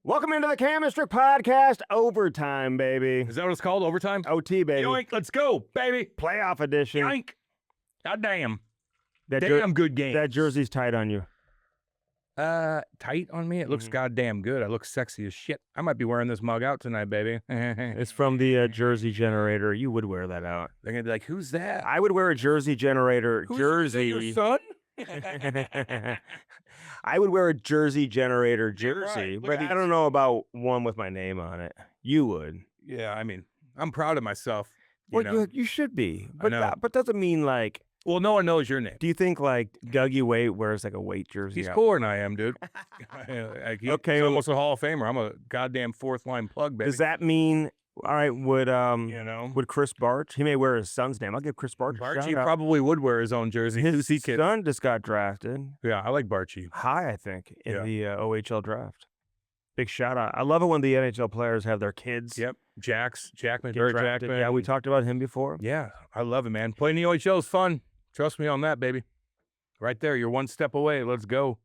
Welcome into the Strick Podcast, Overtime, baby. Is that what it's called? Overtime? OT, baby. Yoink, let's go, baby. Playoff edition. Yoink. God damn. That Damn good game. That jersey's tight on you. Tight on me? It looks goddamn good. I look sexy as shit. I might be wearing this mug out tonight, baby. It's from the Jersey Generator. You would wear that out. They're going to be like, who's that? I would wear a Jersey Generator jersey. Your son? I would wear a Jersey Generator jersey, Right. but I don't know about one with my name on it. You would. Yeah, I mean, I'm proud of myself. Well, you should be. I But know. but doesn't mean like, Well, no one knows your name. do you think like Dougie Weight wears like a weight jersey? He's out? cooler than I am, dude. He's Okay, well- almost a Hall of Famer. I'm a goddamn fourth line plug, baby. Does that mean, all right, would Chris Barch? He may wear his son's name. I'll give Chris Barch a Barchi shout out. probably would wear his own jersey. His He kid. son just got drafted Yeah, I like Barchi. high, I think, in Yeah. the OHL draft. Big shout out. I love it when the NHL players have their kids Yep. Jackman. get Barrett drafted. Jackman. Yeah, we talked about him before. Yeah, I love it, man. Playing the OHL is fun. Trust me on that, baby. Right there, you're one step away. Let's go.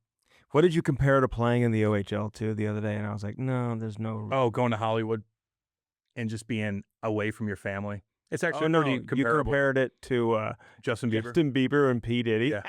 What did you compare to playing in the OHL to the other day? And I was like, no, there's no. Oh, going to Hollywood and just being away from your family. It's actually no, pretty you comparable. compared it to Justin Bieber. Justin Bieber and P. Diddy. Yeah.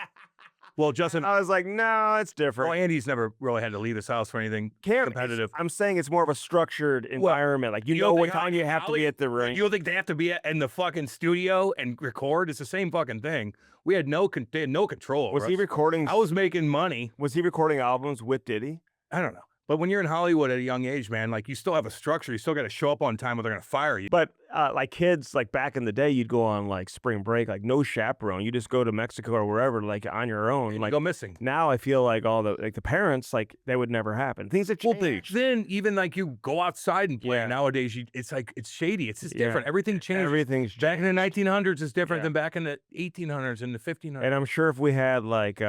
Well, Justin. I was like, no, it's different. Well, Andy's never really had to leave his house for anything competitive. I'm saying it's more of a structured environment. Like, you you know don't what think time you have to be at the ring. You don't think they have to be in the fucking studio and record? It's the same fucking thing. They had no control. Was over he us. recording? I was making money. Was he recording albums with Diddy? I don't know. But when you're in Hollywood at a young age, man, like you still have a structure. You still got to show up on time or they're going to fire you. But like kids, like back in the day, you'd go on like spring break, like no chaperone. You just go to Mexico or wherever, like on your own. And Like you go missing. now, I feel like all the parents, like that would never happen. Things that Well, change. then even like you go outside and play. Yeah. Nowadays, it's like it's shady. It's just Yeah. different. Everything changes. Everything's Back in the 1900s is different Yeah. than back in the 1800s and the 1500s. And I'm sure if we had like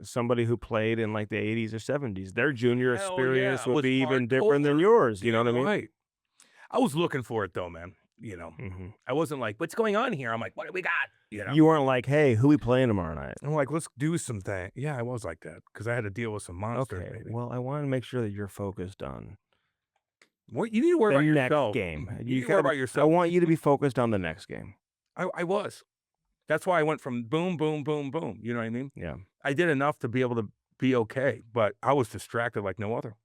somebody who played in like the 80s or 70s, their junior Hell experience yeah, it would was be even different than hardcore. yours. You know what I mean? Right. I was looking for it though, man. Mhm. I wasn't like, what's going on here? I'm like, what do we got? You weren't like, hey, who we playing tomorrow night? I'm like, let's do something. Yeah, I was like that because I had to deal with some monsters. Okay. Baby. Well, I want to make sure that you're focused on What you need to worry the about next yourself. game. You need to worry about I yourself. want you to be focused on the next game. I was. That's why I went from boom, boom, boom, boom. You know what I mean? Yeah. I did enough to be able to be okay, but I was distracted like no other.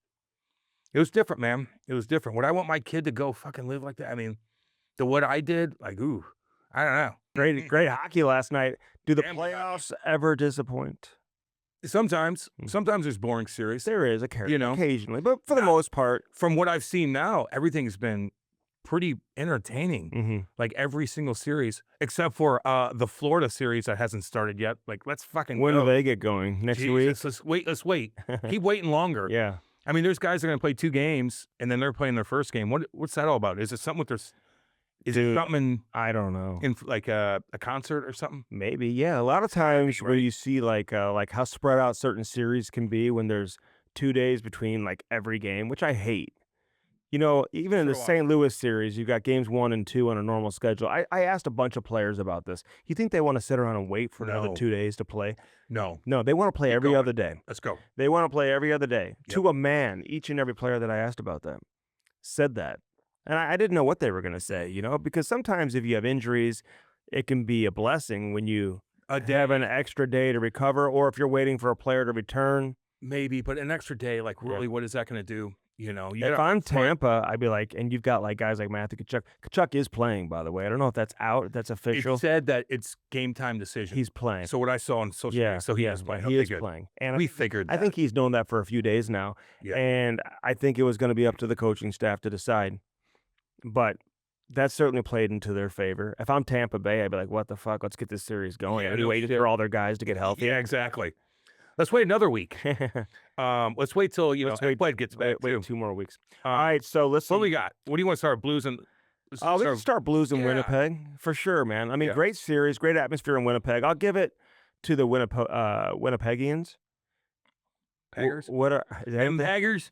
It was different, man. It was different. Would I want my kid to go fucking live like that? I mean, what I did, like, ooh, I don't know. Great hockey last night. Do the Damn good hockey. playoffs ever disappoint? Sometimes there's boring series. There is occasionally, but for the Yeah. most part, From what I've seen now, everything's been pretty entertaining. Like every single series, except for the Florida series that hasn't started yet. Like, let's fucking when go. do they get going? Next Jesus, let's wait. Keep waiting longer. Yeah. I mean, there's guys that are going to play 2 games, and then they're playing their first game. What's that all about? Is it something with their... Is Dude, it something I don't know. in like a concert or something? Maybe, yeah. A lot of times where you see like how spread out certain series can be when there's 2 days between like every game, which I hate. You know, even in the So do I. St. Louis series, you got games 1 and 2 on a normal schedule. I asked a bunch of players about this. You think they want to sit around and wait for another No. 2 days to play? No. No, they want to play Keep every going. other day. Let's go. They want to play every other day. Yep. To a man, each and every player that I asked about that said that. And I didn't know what they were going to say, because sometimes if you have injuries, it can be a blessing when you have an extra day to recover, or if you're waiting for a player to return. Maybe, but an extra day, like really, what is that going to do? You If I'm Tampa, I'd be like, and you've got like guys like Matthew Tkachuk. Tkachuk is playing, by the way. I don't know if that's out, if that's official. It said that it's game time decision. He's playing. So what I saw on social Yeah, media, so he is playing. He Okay, is good. playing. And We figured that. I think he's known that for a few days now. Yeah. And I think it was going to be up to the coaching staff to decide. But that certainly played into their favor. If I'm Tampa Bay, I'd be like, what the fuck? Let's get this series going. Yeah, And no wait shit. for all their guys to get healthy. Yeah, exactly. Let's wait another week. Let's wait till Ed gets back wait too. 2 more weeks. All right, so listen. What do we got? What do you want to start? Blues and... We can start Blues in Yeah. Winnipeg for sure, man. I mean, Yeah. great series, great atmosphere in Winnipeg. I'll give it to the Winnipegians. Haggers? What are Them Haggers?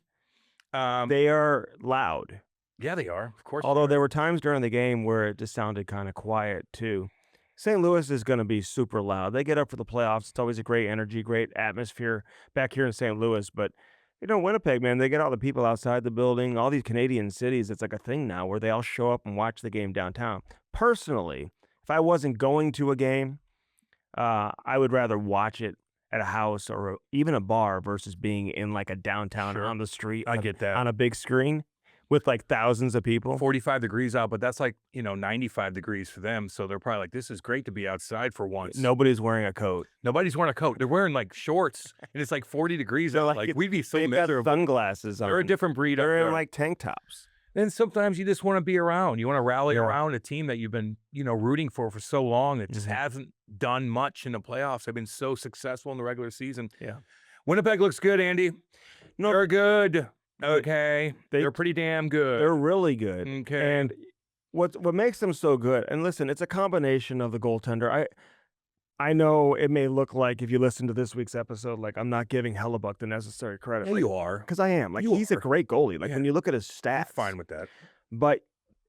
they are loud. Yeah, they are. Of course. Although there were times during the game where it just sounded kind of quiet too. St. Louis is going to be super loud. They get up for the playoffs. It's always a great energy, great atmosphere back here in St. Louis. But Winnipeg, man, they get all the people outside the building, all these Canadian cities. It's like a thing now where they all show up and watch the game downtown. Personally, if I wasn't going to a game, I would rather watch it at a house or even a bar versus being in like a downtown Sure. on the street. I get that. On a big screen with like thousands of people. 45 degrees out, but that's like, 95 degrees for them. So they're probably like, this is great to be outside for once. Nobody's wearing a coat. Nobody's wearing a coat. They're wearing like shorts and it's like 40 degrees out. Like we'd be so They've got miserable. sunglasses on. They're a different breed. They're up in there. like tank tops. Then sometimes you just want to be around. You want to rally Yeah. around a team that you've been, rooting for so long. It just hasn't done much in the playoffs. They've been so successful in the regular season. Yeah. Winnipeg looks good, Andy. No, They're good. Okay. They- They're pretty damn good. They're really good. Okay. And what makes them so good, and listen, it's a combination of the goaltender. I know it may look like, if you listen to this week's episode, like I'm not giving Hellebuck the necessary credit. Yeah, you are. Because I am. Like, You he's a are. great goalie. Like, Yeah. when you look at his I'm stats. fine with that. But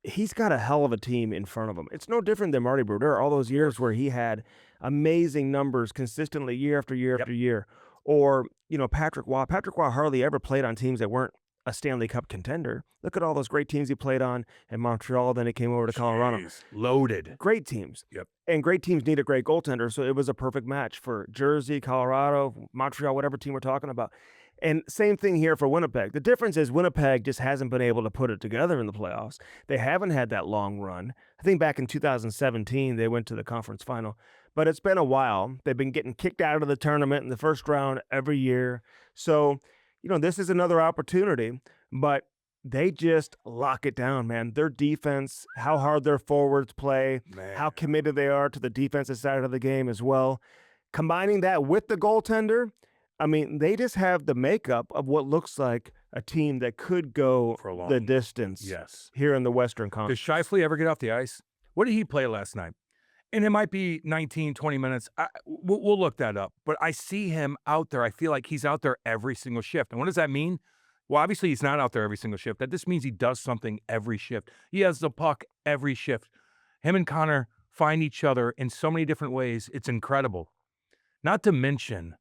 he's got a hell of a team in front of him. It's no different than Marty Brodeur, all those years where he had amazing numbers consistently year after year after year. Or, Patrick Waugh. Patrick Waugh hardly ever played on teams that weren't a Stanley Cup contender. Look at all those great teams he played on in Montreal. Then he came over to Colorado. Jeez. Loaded. Great teams. Yep. And great teams need a great goaltender. So it was a perfect match for Jersey, Colorado, Montreal, whatever team we're talking about. And same thing here for Winnipeg. The difference is Winnipeg just hasn't been able to put it together in the playoffs. They haven't had that long run. I think back in 2017, they went to the conference final. But it's been a while. They've been getting kicked out of the tournament in the first round every year. So, this is another opportunity. But they just lock it down, man. Their defense, how hard their forwards play, Man. how committed they are to the defensive side of the game as well. Combining that with the goaltender, I mean, they just have the makeup of what looks like a team that could go For a long- the distance Yes. here in the Western Does Conference. Scheifele ever get off the ice? What did he play last night? And it might be 19, 20 minutes. We'll look that up. But I see him out there. I feel like he's out there every single shift. And what does that mean? Well, obviously, he's not out there every single shift. That just means he does something every shift. He has the puck every shift. Him and Connor find each other in so many different ways. It's incredible. Not to mention,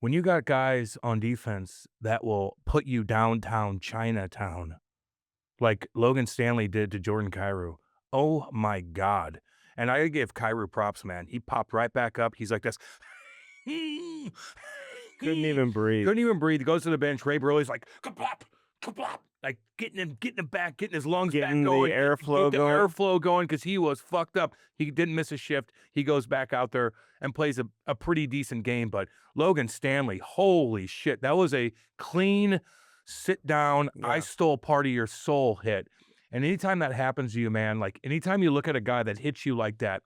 when you got guys on defense that will put you downtown Chinatown, like Logan Stanley did to Jordan Kyrou. Oh, my God. And I give Kyrou props, man. He popped right back up. He's like this. Couldn't even breathe. Couldn't even breathe. He goes to the bench. Ray Burley's like, kaplop, kaplop. Like getting him back, getting his lungs Getting back the going. airflow Get the going. airflow going because he was fucked up. He didn't miss a shift. He goes back out there and plays a pretty decent game. But Logan Stanley, holy shit. That was a clean sit down, Yeah. I stole part of your soul hit. And anytime that happens to you, man, like anytime you look at a guy that hits you like that,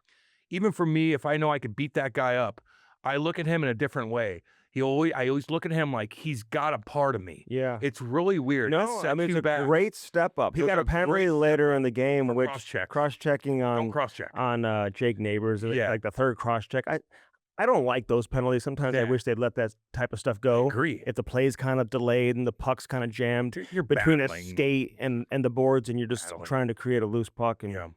even for me, if I know I could beat that guy up, I look at him in a different way. I always look at him like he's got a part of me. Yeah. It's really weird. It No, I sets mean, you it's a back. great step up. He Those got are a penalty great later in the game, For which cross-check. cross-checking Don't on cross-check. Jake Neighbors, Yeah. like the third cross-check. I don't like those penalties. Sometimes I Yeah. wish they'd let that type of stuff go. Agree. If the play's kind of delayed and the puck's kind of jammed You're between battling. a skate and the boards, and you're just Battling. trying to create a loose puck and Yeah.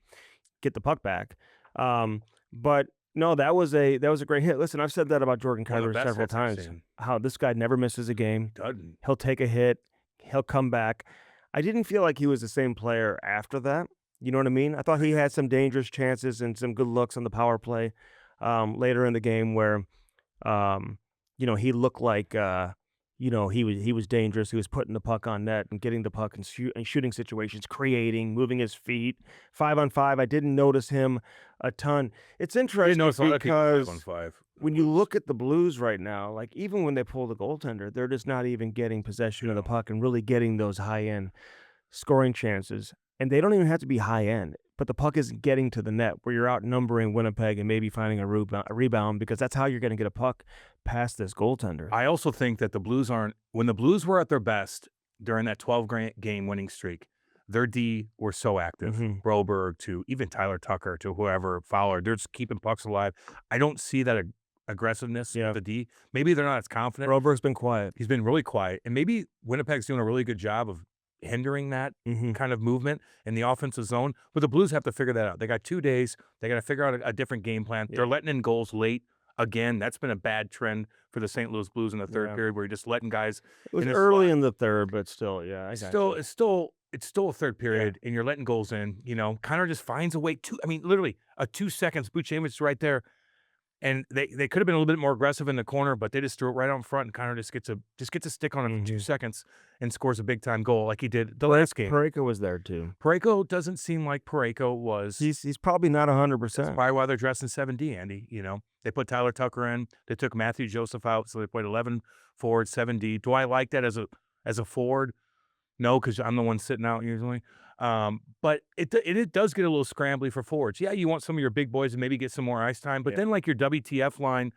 get the puck back. But no, that was a great hit. Listen, I've said that about Jordan One of the Kyrou best several hits I've times. seen. How this guy never misses a game. Doesn't. He'll take a hit. He'll come back. I didn't feel like he was the same player after that. You know what I mean? I thought he had some dangerous chances and some good looks on the power play later in the game where, he looked like, he was dangerous. He was putting the puck on net and getting the puck in shooting situations, creating, moving his feet. 5-on-5, I didn't notice him a ton. It's I didn't interesting notice a lot of people because 5-on-5. when you look at the Blues right now, like even when they pull the goaltender, they're just not even getting possession of the puck and really getting those high-end scoring chances. And they don't even have to be high-end, but the puck isn't getting to the net where you're outnumbering Winnipeg and maybe finding a rebound because that's how you're going to get a puck past this goaltender. I also think that the Blues when the Blues were at their best during that 12-game winning streak, their D were so active. Mhm. Broberg to even Tyler Tucker to whoever, Fowler, they're just keeping pucks alive. I don't see that aggressiveness Yeah. of the D. Maybe they're not as confident. Broberg's been quiet. He's been really quiet. And maybe Winnipeg's doing a really good job of hindering that Mhm. kind of movement in the offensive zone. But the Blues have to figure that out. They got 2 days. They got to figure out a different game plan. Yeah. They're letting in goals late. again. That's been a bad trend for the St. Louis Blues in the third period, where you're just letting guys. It was in a early slot. in the third, but still, yeah. I got you. It's still a third period, and you're letting goals in. Connor just finds a way to. I mean, literally a 2 seconds. Buccevic right there. And they could have been a little bit more aggressive in the corner, but they just threw it right out in front, and Connor just gets a stick on him for 2 seconds and scores a big time goal like he did the last game. Parayko was there too. Parayko doesn't seem like Parayko was. He's probably not 100%. That's probably why they're dressed in 7D, Andy. They put Tyler Tucker in. They took Matthew Joseph out, so they played 11 forward, 7D. Do I like that as a forward? No, because I'm the one sitting out usually. But it does get a little scrambly for forwards. Yeah, you want some of your big boys to maybe get some more ice time, but then like your WTF line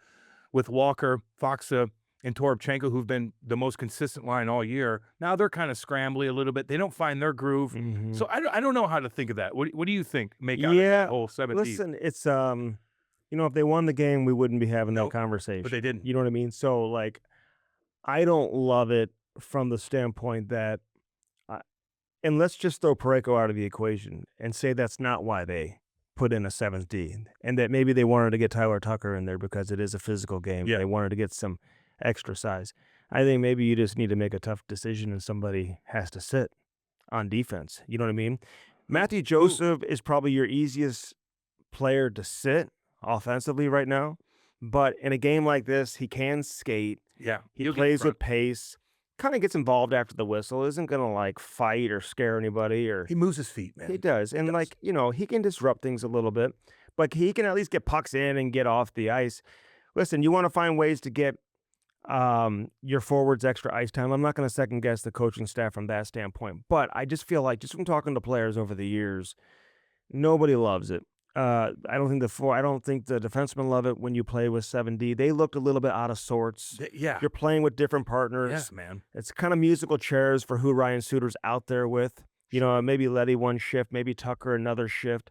with Walker, Faksa, and Toropchenko, who've been the most consistent line all year, now they're kind of scrambly a little bit. They don't find their groove. So I don't know how to think of that. What do you think? Make out of the whole 17? Listen, it's if they won the game, we wouldn't be having that conversation. But they didn't. You know what I mean? So like, I don't love it from the standpoint that. And let's just throw Parayko out of the equation and say that's not why they put in a 7th D, and that maybe they wanted to get Tyler Tucker in there because it is a physical game. Yeah. They wanted to get some extra size. I think maybe you just need to make a tough decision and somebody has to sit on defense. You know what I mean? Matthew Joseph is probably your easiest player to sit offensively right now, but in a game like this, he can skate. Yeah. He plays with pace. Kind of gets involved after the whistle, isn't going to like fight or scare anybody, or he moves his feet, man. He does. And like, he can disrupt things a little bit, but he can at least get pucks in and get off the ice. Listen, you want to find ways to get your forwards extra ice time. I'm not going to second guess the coaching staff from that standpoint, but I just feel like, just from talking to players over the years, nobody loves it. I don't think the defensemen love it when you play with 7D. They looked a little bit out of sorts. Yeah. You're playing with different partners. Yes, man. It's kind of musical chairs for who Ryan Suter's out there with. Maybe Letty one shift, maybe Tucker another shift.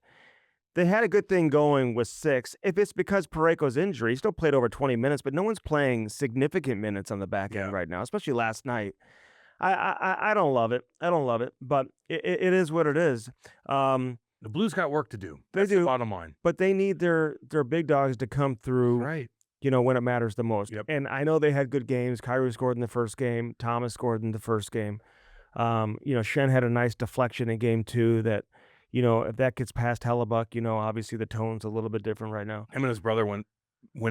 They had a good thing going with 6. If it's because Parayko's injury, he still played over 20 minutes, but no one's playing significant minutes on the back end right now, especially last night. I don't love it. But it is what it is. The Blues got work to do. That's the bottom line. But they need their big dogs to come through, right? When it matters the most. Yep. And I know they had good games. Kyrie scored in the first game. Thomas scored in the first game. Shen had a nice deflection in game 2 that, if that gets past Hellebuck, obviously the tone's a little bit different right now. Him and his brother went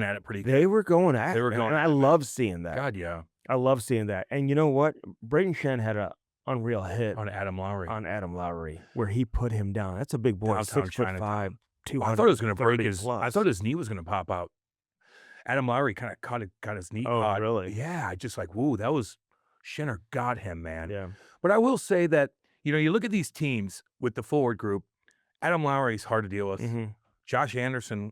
at it pretty good. They were going at it. And I love seeing that. God, yeah. I love seeing that. And you know what? Braden Shen had a unreal hit on Adam Lowry, where he put him down. That's a big boy, 6'5", 200. I thought it was going to break his. Plus. I thought his knee was going to pop out. Adam Lowry kind of caught his knee. Oh, really? Yeah, just like, woo, that was Schenner got him, man. Yeah. But I will say that you look at these teams with the forward group. Adam Lowry's hard to deal with. Josh Anderson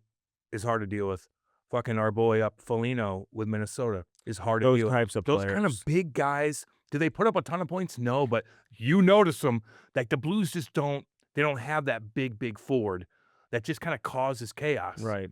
is hard to deal with. Fucking our boy up Foligno with Minnesota is hard to deal with. Those types of players. Those kind of big guys. Do they put up a ton of points? No, but you notice them. Like the Blues just don't. They don't have that big forward that just kind of causes chaos. Right.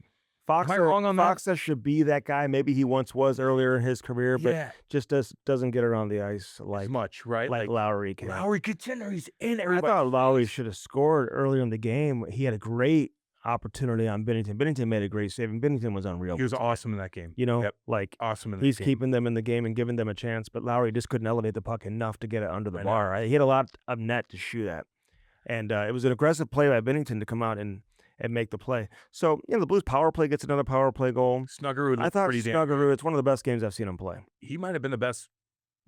Am I wrong on that? Foxa should be that guy. Maybe he once was earlier in his career, but just doesn't get around the ice like as much, right? Like Lowry can. Lowry gets in there. He's in everybody. I thought Lowry should have scored earlier in the game. He had a great opportunity on Binnington. Binnington made a great save, and Binnington was unreal. He was awesome in that game. Awesome in that game. He's keeping them in the game and giving them a chance, but Lowry just couldn't elevate the puck enough to get it under the bar. He had a lot of net to shoot at, and it was an aggressive play by Binnington to come out and make the play. So, the Blues power play gets another power play goal. Snuggerud, I thought Snuggerud, it's one of the best games I've seen him play. He might have been the best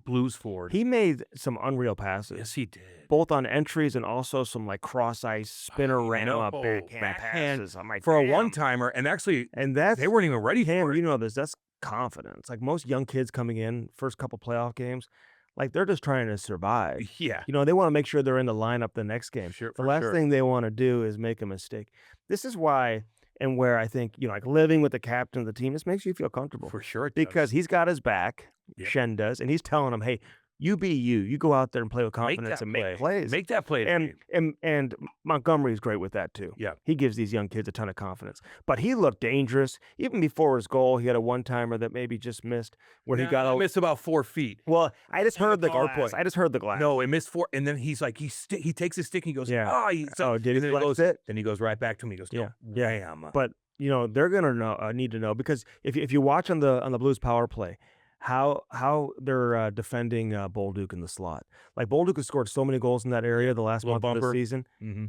Blues forward. He made some unreal passes. Yes, he did. Both on entries and also some like cross ice spinner backhand passes. I'm like, for a one-timer, and actually, they weren't even ready for it. You know this. That's confidence. Like most young kids coming in, first couple playoff games, like they're just trying to survive. Yeah. They want to make sure they're in the lineup the next game. The last thing they want to do is make a mistake. This is why and where I think, like living with the captain of the team, this makes you feel comfortable. For sure it because he's got his back, Shen does, and he's telling him, hey, you be you. You go out there and play with confidence and make plays. Make that play. And Montgomery's great with that too. Yeah. He gives these young kids a ton of confidence. But he looked dangerous. Even before his goal, he had a one-timer that maybe just missed where he missed about 4 feet. Well, I just heard the glass. I just heard the glass. No, it missed 4. And then he's like, he takes his stick and he goes, did he then let it sit? Then he goes right back to me. He goes, yeah. Wham. But they're gonna need to know because if you watch on the Blues power play, how they're defending Bolduc in the slot. Like Bolduc has scored so many goals in that area the last Little month of the bumper. season. Mm-hmm.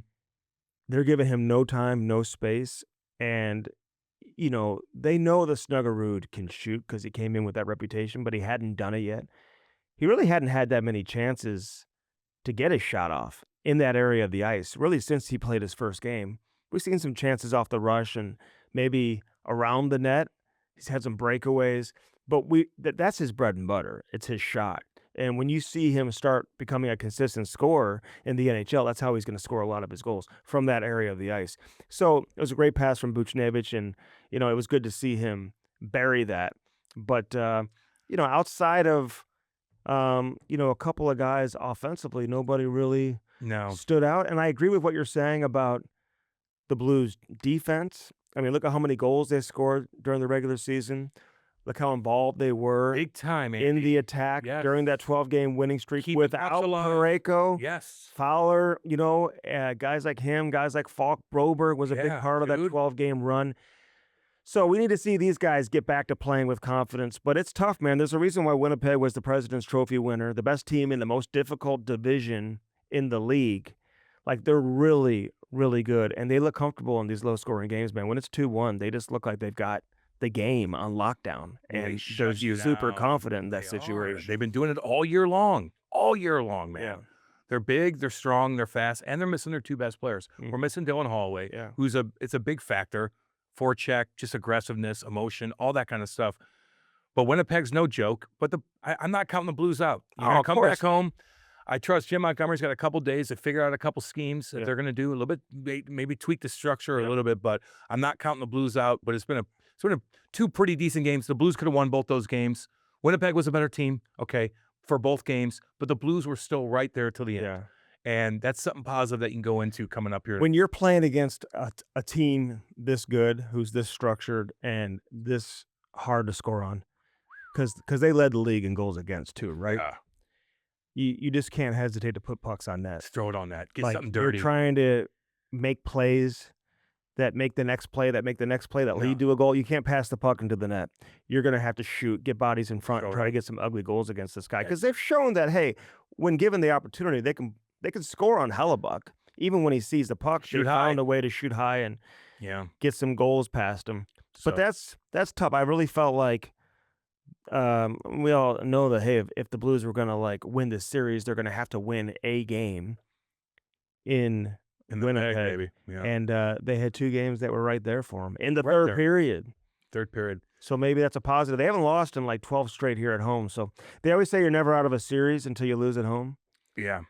They're giving him no time, no space, and they know the Snuggerud can shoot because he came in with that reputation, but he hadn't done it yet. He really hadn't had that many chances to get his shot off in that area of the ice, really since he played his first game. We've seen some chances off the rush and maybe around the net. He's had some breakaways, but that's his bread and butter. It's his shot. And when you see him start becoming a consistent scorer in the NHL, that's how he's going to score a lot of his goals from that area of the ice. So it was a great pass from Buchnevich, and it was good to see him bury that. But outside of a couple of guys offensively, nobody really stood out. And I agree with what you're saying about the Blues defense. I mean, look at how many goals they scored during the regular season. Look how involved they were Big time, in the attack during that 12-game winning streak without Parayko. Yes. Fowler, guys like him, guys like Falk, Broberg was a big part of that 12-game run. So we need to see these guys get back to playing with confidence. But it's tough, man. There's a reason why Winnipeg was the President's Trophy winner, the best team in the most difficult division in the league. Like, they're really, really good. And they look comfortable in these low-scoring games, man. When it's 2-1, they just look like they've got the game on lockdown. And they're super confident in that situation. They've been doing it all year long. All year long, man. Yeah. They're big, they're strong, they're fast, and they're missing their two best players. We're missing Dylan Holloway, it's a big factor. Forecheck, just aggressiveness, emotion, all that kind of stuff. But Winnipeg's no joke. But I'm not counting the Blues out. You're gonna come back home. I trust Jim Montgomery's got a couple days to figure out a couple schemes that they're going to do a little bit, maybe tweak the structure a little bit. But I'm not counting the Blues out. But it's been two pretty decent games. The Blues could have won both those games. Winnipeg was a better team, for both games. But the Blues were still right there till the end. Yeah. And that's something positive that you can go into coming up here. When you're playing against a team this good, who's this structured and this hard to score on, because they led the league in goals against too, right? Yeah. You just can't hesitate to put pucks on net. Just throw it on net. Get like, something dirty. You're trying to make plays that make the next play, that lead to a goal. You can't pass the puck into the net. You're going to have to shoot, get bodies in front, and try to get some ugly goals against this guy. Because they've shown that, hey, when given the opportunity, they can score on Hellebuck. Even when he sees the puck, they found a way to shoot high and get some goals past him. But that's tough. I really felt like we all know that, hey, if the Blues were going to win this series, they're going to have to win a game in Winnipeg, baby. Yeah. And they had two games that were right there for them in the third period. Third period. So maybe that's a positive. They haven't lost in 12 straight here at home. So they always say you're never out of a series until you lose at home. Yeah.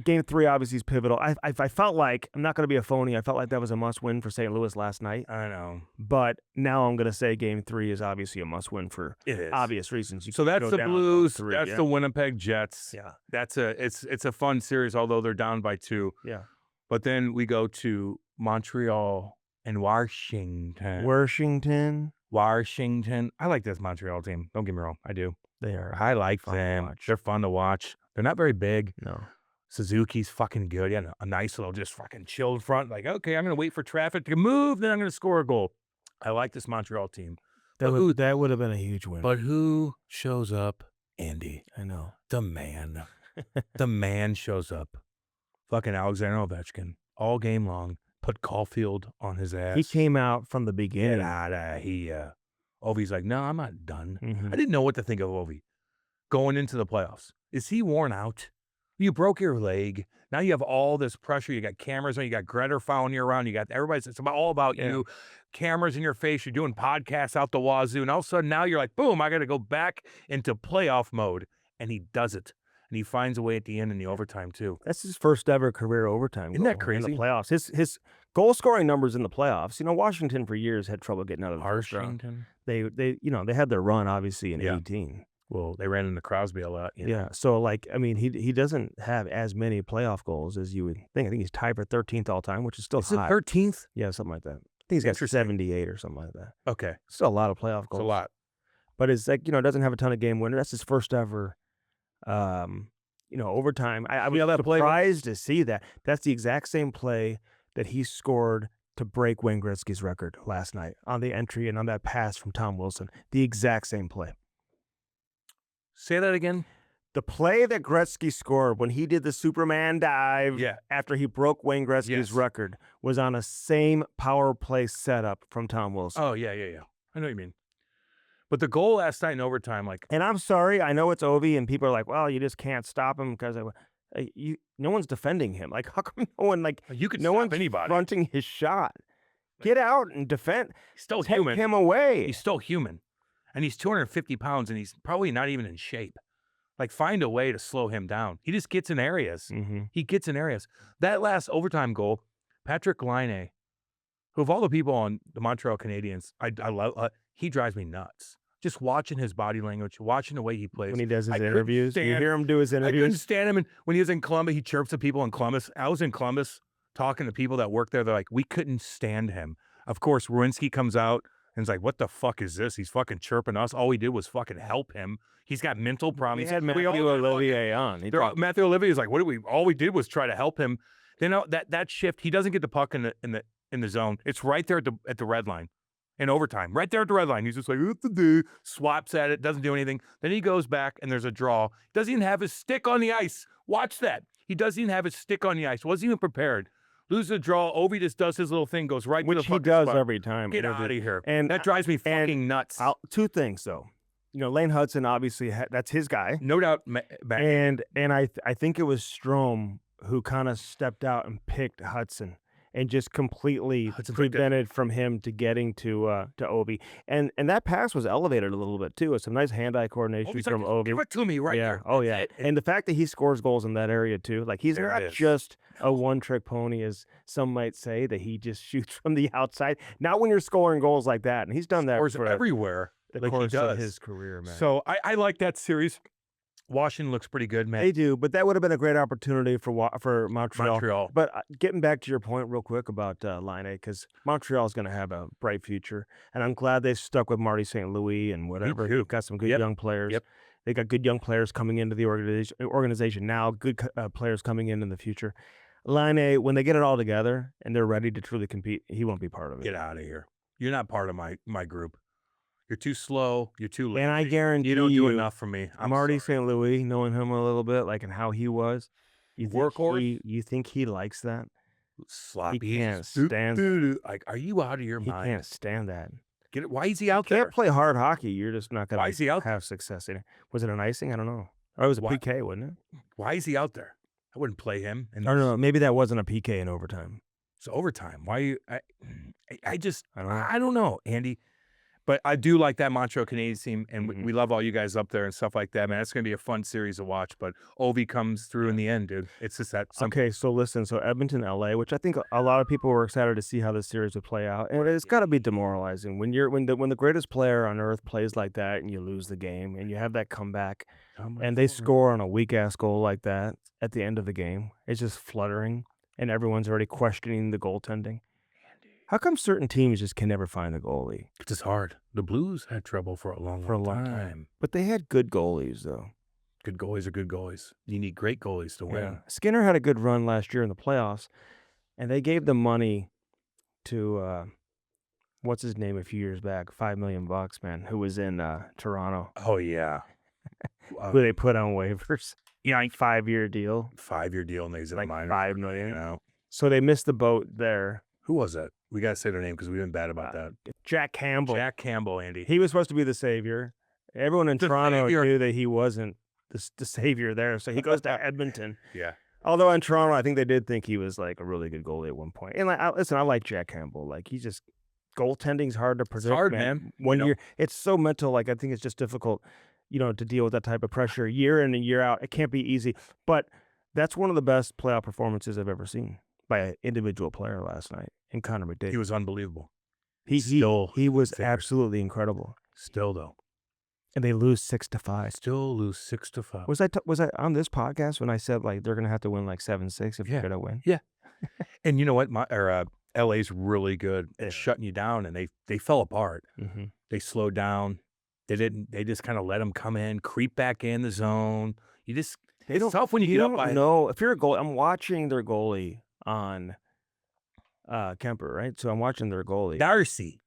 Game 3 obviously is pivotal. I felt like, I'm not going to be a phony, I felt like that was a must-win for St. Louis last night. I know. But now I'm going to say Game 3 is obviously a must-win for obvious reasons. So that's the Blues. That's the Winnipeg Jets. Yeah. It's a fun series, although they're down by 2. Yeah. But then we go to Montreal and Washington. Washington. I like this Montreal team. Don't get me wrong. I do. They are. I like them. They're fun to watch. They're not very big. No. Suzuki's fucking good. Yeah, a nice little just fucking chilled front. Like, okay, I'm going to wait for traffic to move, then I'm going to score a goal. I like this Montreal team. That would have been a huge win. But who shows up? Andy. I know. The man. The man shows up. Fucking Alexander Ovechkin. All game long. Put Caulfield on his ass. He came out from the beginning. Ovi's like, no, I'm not done. Mm-hmm. I didn't know what to think of Ovi going into the playoffs. Is he worn out? You broke your leg. Now you have all this pressure. You got cameras on. You got Greta following you around. You got everybody's. It's all about you. Cameras in your face. You're doing podcasts out the wazoo. And all of a sudden now you're like, boom, I got to go back into playoff mode. And he does it. And he finds a way at the end in the overtime too. That's his first ever career overtime. Isn't that crazy? In the playoffs. His goal scoring numbers in the playoffs. Washington for years had trouble getting out of the first round. They had their run obviously in 18. Well, they ran into Crosby a lot. Yeah. So he doesn't have as many playoff goals as you would think. I think he's tied for 13th all time, which is still high. 13th? Yeah, something like that. I think he's got 78 or something like that. Okay. Still a lot of playoff goals. It's a lot. But it's doesn't have a ton of game winner. That's his first ever overtime. I was surprised to see that. That's the exact same play that he scored to break Wayne Gretzky's record last night on the entry and on that pass from Tom Wilson. The exact same play. Say that again. The play that Gretzky scored when he did the Superman dive after he broke Wayne Gretzky's record was on a same power play setup from Tom Wilson. Oh, yeah. I know what you mean. But the goal last night in overtime, like... And I'm sorry, I know it's Ovi, and people are like, well, you just can't stop him because no one's defending him. Like, how come no one, like... You could no stop one's anybody. Fronting his shot. Get out and defend. He's still Take human. him away. He's still human. And he's 250 pounds, and he's probably not even in shape. Like, find a way to slow him down. He just gets in areas. Mm-hmm. He gets in areas. That last overtime goal, Patrick Laine, who of all the people on the Montreal Canadiens, I love, he drives me nuts. Just watching his body language, watching the way he plays. When he does his interviews, you hear him do his interviews. I couldn't stand him. And when he was in Columbus, he chirps at people in Columbus. I was in Columbus talking to people that work there. They're like, we couldn't stand him. Of course, Werenski comes out and is like, what the fuck is this? He's fucking chirping us. All we did was fucking help him. He's got mental problems. We had Matthew Olivier on. Matthew Olivier is like, all we did was try to help him. Then that shift, he doesn't get the puck in the zone. It's right there at the red line. In overtime, right there at the red line. He's just like, what to do? Swaps at it, doesn't do anything. Then he goes back and there's a draw. Doesn't even have his stick on the ice. Watch that. He doesn't even have his stick on the ice. Wasn't even prepared. Loses the draw. Ovi just does his little thing, goes right to the fucking does spot. Every time. Get out of here. And that drives me fucking nuts. Two things, though. Lane Hudson, obviously, that's his guy. No doubt. And I think it was Strome who kind of stepped out and picked Hudson and just completely prevented from him to getting to Ovi. And that pass was elevated a little bit, too. With some nice hand-eye coordination from Ovi. Give it to me right here. Oh, yeah. And the fact that he scores goals in that area, too. Like, he's not just a one-trick pony, as some might say, that he just shoots from the outside. Not when you're scoring goals like that. And he's done that for everywhere. The course of his career, man. So I like that series. Washington looks pretty good, man. They do, but that would have been a great opportunity for Montreal. But getting back to your point real quick about Laine, because Montreal is going to have a bright future, and I'm glad they stuck with Marty St. Louis and whatever. They've got some good young players. Yep. They got good young players coming into the organization now, good players coming in the future. Laine, when they get it all together and they're ready to truly compete, he won't be part of it. Get out of here. You're not part of my group. You're too slow. You're too lazy. And I guarantee you don't do enough for me. I'm already St. Louis, knowing him a little bit, like, and how he was. You think he likes that? Sloppy. He can't stand. Like, are you out of your mind? He can't stand that. Get it? Why is he out there? Can't play hard hockey. You're just not Why is he gonna out have success in it. Was it an icing? I don't know. Or it was a PK, wasn't it? Why is he out there? I wouldn't play him. I don't know. Maybe that wasn't a PK in overtime. It's overtime. Why you? I don't know, Andy. But I do like that Montreal Canadiens team, and we love all you guys up there and stuff like that, man. It's going to be a fun series to watch, but Ovi comes through in the end, dude. It's just that simple. Okay, so listen, Edmonton, LA, which I think a lot of people were excited to see how this series would play out, and it's got to be demoralizing when the greatest player on earth plays like that and you lose the game and you have that comeback and they score on a weak-ass goal like that at the end of the game. It's just fluttering, and everyone's already questioning the goaltending. How come certain teams just can never find a goalie? It's just hard. The Blues had trouble for a long time. But they had good goalies, though. Good goalies are good goalies. You need great goalies to win. Yeah. Skinner had a good run last year in the playoffs, and they gave the money to, what's his name a few years back, $5 million, man, who was in Toronto. Oh, yeah. Who they put on waivers. Yeah, 5-year deal. 5-year deal, and he's like minor. $5 million. So they missed the boat there. Who was that? We got to say their name because we've been bad about that. Jack Campbell. Jack Campbell, Andy. He was supposed to be the savior. Everyone in Toronto knew that he wasn't the savior there, so he goes to Edmonton. Yeah. Although in Toronto, I think they did think he was like a really good goalie at one point. And I like Jack Campbell. Like, he's just goaltending's hard to predict. It's hard, man. It's so mental. Like, I think it's just difficult, to deal with that type of pressure year in and year out. It can't be easy. But that's one of the best playoff performances I've ever seen by an individual player last night in Connor McDavid. He was unbelievable. He was absolutely incredible. Still, though. And they lose 6-5. Still lose 6-5. Was I on this podcast when I said, like, they're going to have to win like 7-6 if they're going to win? Yeah. And you know what? LA's really good at shutting you down, and they fell apart. Mm-hmm. They slowed down. They just kind of let them come in, creep back in the zone. It's tough when you get up by. No, if you're a goalie, I'm watching their goalie on Kemper, right? So I'm watching their goalie. Darcy.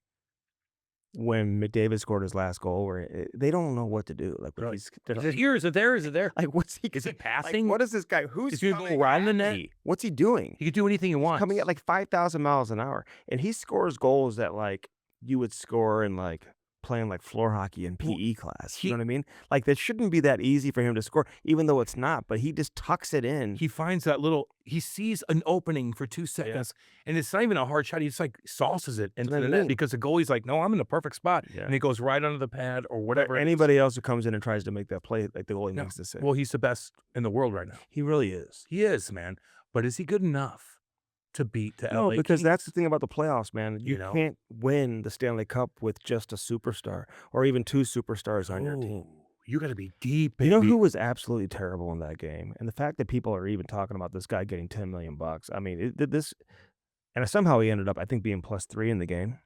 When McDavid scored his last goal, where they don't know what to do. Like, Right. is Is it here? Is it there? Is it there? Like, what's he? Is it Like, passing? what is this guy? Who's Is he gonna coming go around the at net? me? What's he doing? He could do anything he wants. Coming at like 5,000 miles an hour, and he scores goals that like you would score in like playing like floor hockey in PE class. You know what I mean? Like, that shouldn't be that easy for him to score, even though it's not. But he just tucks it in. He finds that little. He sees an opening for 2 seconds, and it's not even a hard shot. He just like sauces it into the net because the goalie's like, "No, I'm in the perfect spot," and he goes right under the pad or whatever. Anybody else who comes in and tries to make that play, like the goalie makes the save. Well, he's the best in the world right now. He really is. He is, man. But is he good enough to beat the No, LA because Kings? that's the thing about the playoffs, man. You know? can't win the Stanley Cup with just a superstar or even 2 superstars on your team. You got to be deep. You know who was absolutely terrible in that game? And the fact that people are even talking about this guy getting $10 million. I mean, and somehow he ended up, I think, being +3 in the game.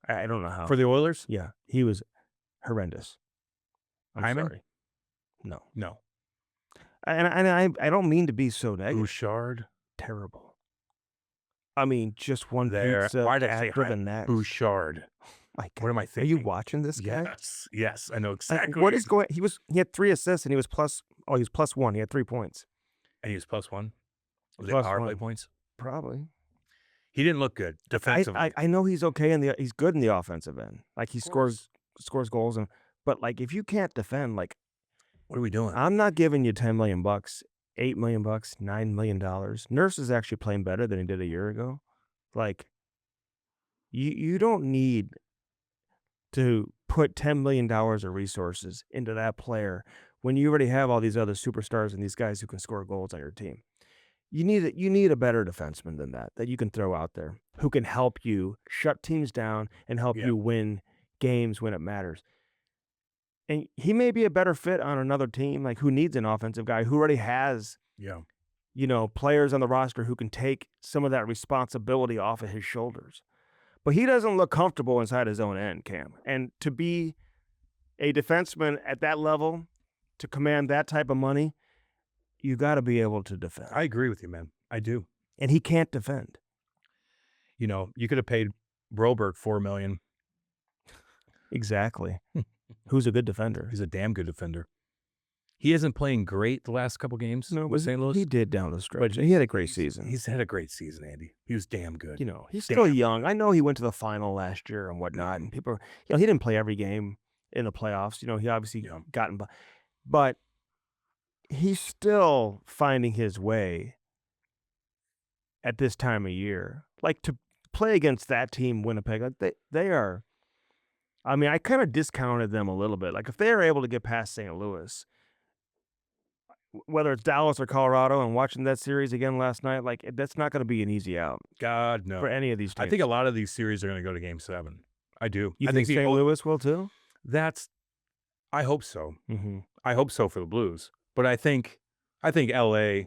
I don't know how. For the Oilers? Yeah, he was horrendous. I'm Hyman? sorry. No. And I don't mean to be so negative. Bouchard? Terrible. I mean, just one There. pizza Why did I say after the next. Bouchard? Like, what am I are thinking? you watching this guy? Yes, I know exactly. What is going? He had 3 assists and he was +1. He had 3 points. And he was +1. Was it Plus power one. play points? Probably. He didn't look good defensively. I know he's okay he's good in the offensive end. Like, he scores goals, but like, if you can't defend, like, what are we doing? I'm not giving you $10 million, $8 million, $9 million. Nurse is actually playing better than he did a year ago. Like, you don't need to put $10 million of resources into that player when you already have all these other superstars and these guys who can score goals on your team. You need a better defenseman than that you can throw out there who can help you shut teams down and help you win games when it matters. And he may be a better fit on another team, like, who needs an offensive guy who already has, players on the roster who can take some of that responsibility off of his shoulders. But he doesn't look comfortable inside his own end, Cam. And to be a defenseman at that level, to command that type of money, you got to be able to defend. I agree with you, man. I do. And he can't defend. You could have paid Broberg $4 million. Exactly. Who's a good defender? He's a damn good defender. He isn't playing great the last couple games with St. Louis. He did down the stretch. But he had a great season. He's had a great season, Andy. He was damn good. He's still young. I know he went to the final last year and whatnot, and people, he didn't play every game in the playoffs. He obviously gotten by, but he's still finding his way at this time of year. Like, to play against that team, Winnipeg, like, they are. I mean, I kind of discounted them a little bit. Like, if they are able to get past St. Louis, whether it's Dallas or Colorado, and watching that series again last night, like, that's not going to be an easy out. God, no. For any of these teams. I think a lot of these series are going to go to Game 7. I do. You think St. Louis will too? I hope so. Mm-hmm. I hope so for the Blues. But I think LA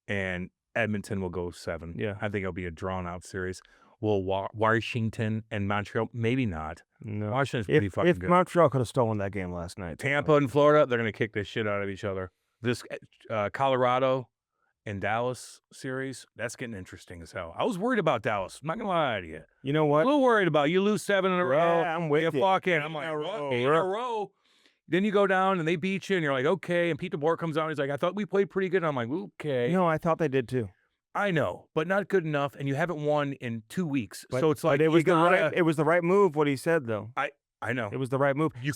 and Edmonton will go 7. Yeah. I think it'll be a drawn-out series. Will Washington and Montreal? Maybe not. No. Washington's pretty fucking good. If Montreal could have stolen that game last night. Tampa and Florida, they're going to kick the shit out of each other. This Colorado and Dallas series, that's getting interesting as hell. I was worried about Dallas. I'm not going to lie to you. You know what? A little worried about you lose 7 in a row. Yeah, I'm with you. Fuck in. I'm like, what? 8 in a row. Then you go down and they beat you and you're like, okay. And Pete DeBoer comes out and he's like, I thought we played pretty good. And I'm like, okay. No, I thought they did too. I know, but not good enough. And you haven't won in 2 weeks. So it's like, it was the right move, what he said, though. I know. It was the right move. You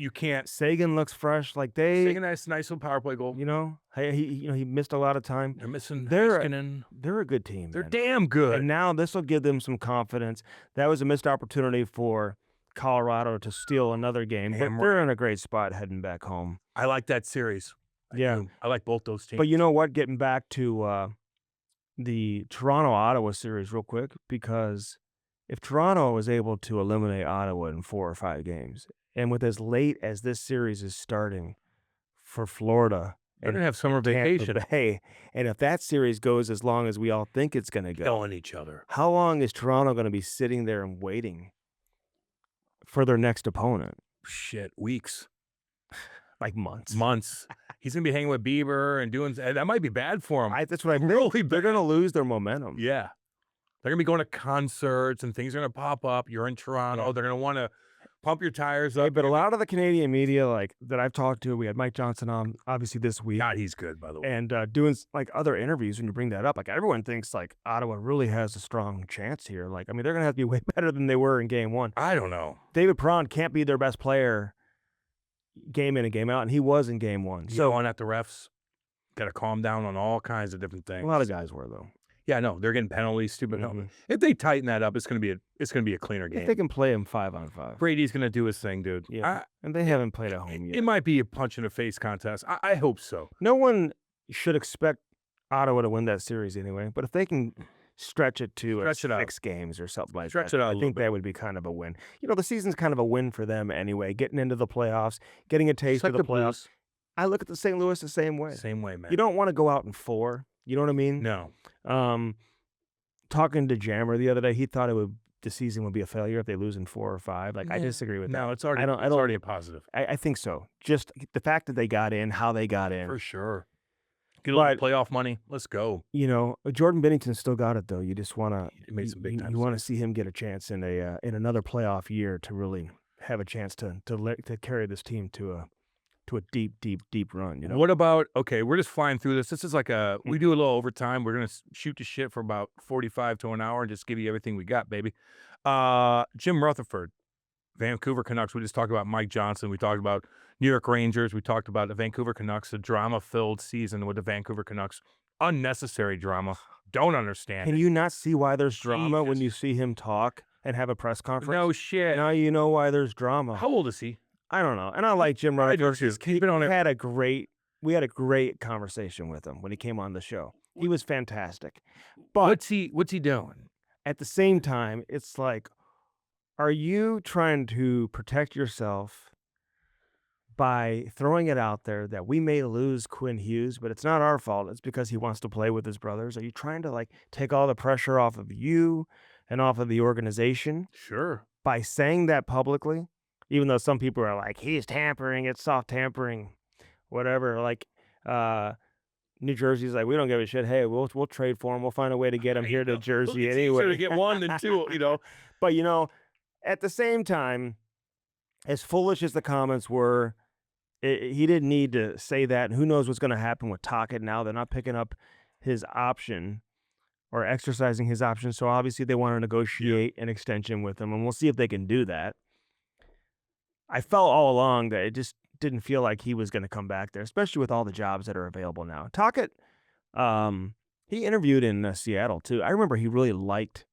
can't. Sagan looks fresh. Like, Sagan has a nice little power play goal. He missed a lot of time. They're missing. They're a good team. They're damn good. And now this will give them some confidence. That was a missed opportunity for Colorado to steal another game, but they're in a great spot heading back home. I like that series. I like both those teams. But you know what? Getting back to the Toronto-Ottawa series real quick, because if Toronto is able to eliminate Ottawa in 4 or 5 games, and with as late as this series is starting for Florida, they're going to have summer vacation. Hey, and if that series goes as long as we all think it's going to go, killing each other, how long is Toronto going to be sitting there and waiting for their next opponent? Shit, weeks. Like months. He's going to be hanging with Bieber and doing that. Might be bad for him. That's what I mean. They're going to lose their momentum. Yeah. They're going to be going to concerts and things are going to pop up. You're in Toronto. Yeah. They're going to want to pump your tires Hey, up. but a lot of the Canadian media, like that I've talked to, we had Mike Johnson on obviously this week, God, he's good, by the way. and doing like other interviews. When you bring that up, like everyone thinks like Ottawa really has a strong chance here. Like, I mean, they're gonna have to be way better than they were in Game 1. I don't know. David Perron can't be their best player game in and game out, and he was in Game 1. So So on at the refs, got to calm down on all kinds of different things. a lot of guys were though. Yeah, no, they're getting penalties, stupid. Mhm. If they tighten that up, it's going to be a cleaner game. If they can play him 5-on-5, Brady's going to do his thing, dude. yeah, and they haven't played at home yet. It might be a punch in the face contest. I hope so. No one should expect Ottawa to win that series anyway, but if they can stretch it to Stretch it out. 6 games or something like Stretch that, it out a I little think bit. that would be kind of a win. You know, the season's kind of a win for them anyway, getting into the playoffs, getting a taste Just like of the playoffs. Blues. I look at the St. Louis the same way. Same way, man. You don't want to go out in 4. You know what I mean? No. Talking to Jammer the other day, he thought the season would be a failure if they lose in 4 or 5. Like, I disagree with that. No, it's already, I don't- it's already a positive. I think so. Just the fact that they got in, how they got in. For sure. Get a little But- playoff money. Let's go. You know, Jordan Bennington still got it though. You just want to He made some big time You want to see him get a chance in another playoff year to really have a chance to carry this team to a deep run. You know, What about, okay, we're just flying through this. This is like we do a little overtime. We're going to shoot the shit for about 45 to an hour and just give you everything we got, baby. Jim Rutherford, Vancouver Canucks. We just talked about Mike Johnson. We talked about New York Rangers. We talked about the Vancouver Canucks, a drama-filled season with the Vancouver Canucks. Unnecessary drama. Don't understand Can it. you not see why there's drama when Jesus. you see him talk and have a press conference? No shit. Now you know why there's drama. How old is he? I don't know. And I like Jim I do Rutherford. too. He's been on it. We had a great conversation with him when he came on the show. He was fantastic. But What's he doing? at the same time, it's like, are you trying to protect yourself by throwing it out there that we may lose Quinn Hughes, but it's not our fault. It's because he wants to play with his brothers. Are you trying to like take all the pressure off of you and off of the organization Sure. by saying that publicly? Even though some people are like, he's tampering, it's soft tampering, whatever. Like, New Jersey's like, we don't give a shit. Hey, we'll trade for him. We'll find a way to get him here to Jersey It's anyway. easier to get one than two, you know. But, you know, at the same time, as foolish as the comments were, he didn't need to say that. And who knows what's going to happen with Tocchet now. They're not picking up his option or exercising his option. So obviously they want to negotiate an extension with him. And we'll see if they can do that. I felt all along that it just didn't feel like he was going to come back there, especially with all the jobs that are available now. Tocchet, he interviewed in Seattle too. I remember he really liked